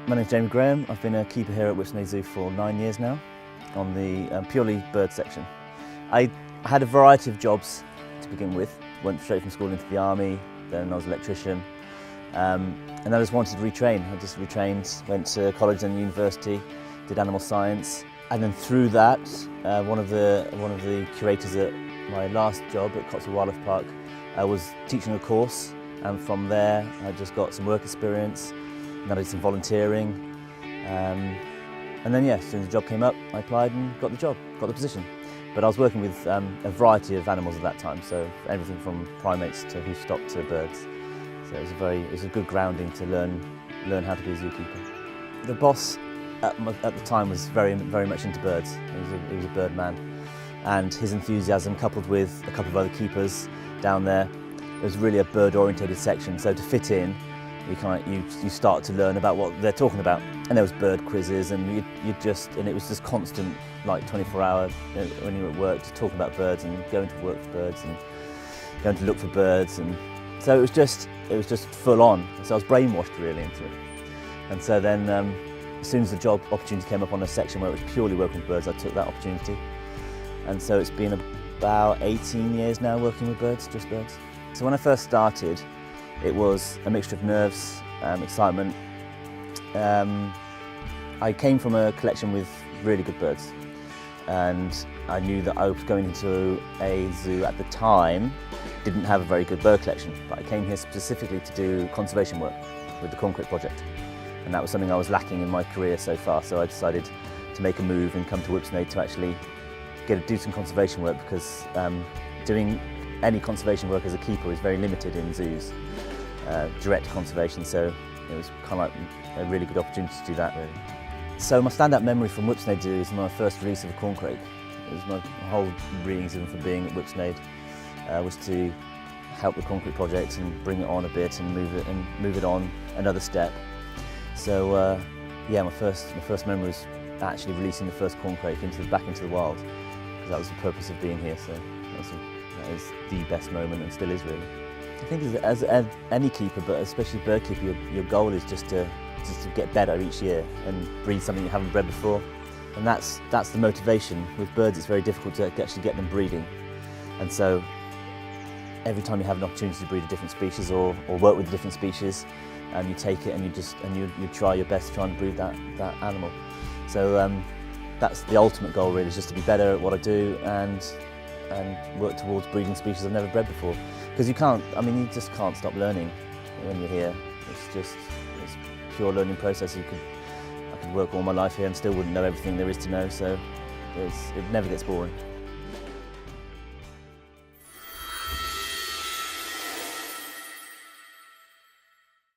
My name's Jamie Graham. I've been a keeper here at Whipsnade Zoo for 9 years now on the purely bird section. I had a variety of jobs to begin with. Went straight from school into the army, then I was an electrician, and I just wanted to retrain. I just retrained, went to college and university, did animal science, and then through that, one of the curators at my last job at Cotswold Wildlife Park was teaching a course, and from there I just got some work experience. And then I did some volunteering, and then as soon as the job came up, I applied and got the job, got the position. But I was working with a variety of animals at that time, so everything from primates to hoofstock to birds. So it was a good grounding to learn how to be a zookeeper. The boss at the time was very much into birds. He was a bird man, and his enthusiasm, coupled with a couple of other keepers down there, it was really a bird-orientated section. So to fit in, you start to learn about what they're talking about, and there was bird quizzes, and it was just constant, like 24-hour when you were at work, just talking about birds and going to work for birds and going to look for birds, and so it was just full on. So I was brainwashed really into it, and so then as soon as the job opportunity came up on a section where it was purely working with birds, I took that opportunity, and so it's been about 18 years now working with birds, just birds. So when I first started, it was a mixture of nerves, excitement. I came from a collection with really good birds, and I knew that I was going into a zoo at the time, didn't have a very good bird collection, but I came here specifically to do conservation work with the Corncrake project, and that was something I was lacking in my career so far, so I decided to make a move and come to Whipsnade to actually do some conservation work, because doing any conservation work as a keeper is very limited in zoos, direct conservation, so it was kind of like a really good opportunity to do that really. So my standout memory from Whipsnade Zoo is my first release of a corncrake. It was my whole reason for being at Whipsnade was to help the Corncrake project and bring it on a bit and move it on another step. So my first memory was actually releasing the first corncrake back into the wild, because that was the purpose of being here. So that is the best moment, and still is really. I think as any keeper, but especially bird keeper, your goal is just to get better each year and breed something you haven't bred before, and that's the motivation. With birds, it's very difficult to actually get them breeding, and so every time you have an opportunity to breed a different species or work with a different species, you take it and you try your best to try and breed that animal. So that's the ultimate goal really, is just to be better at what I do and work towards breeding species I've never bred before. Because you just can't stop learning when you're here. It's a pure learning process. I could work all my life here and still wouldn't know everything there is to know, so it never gets boring.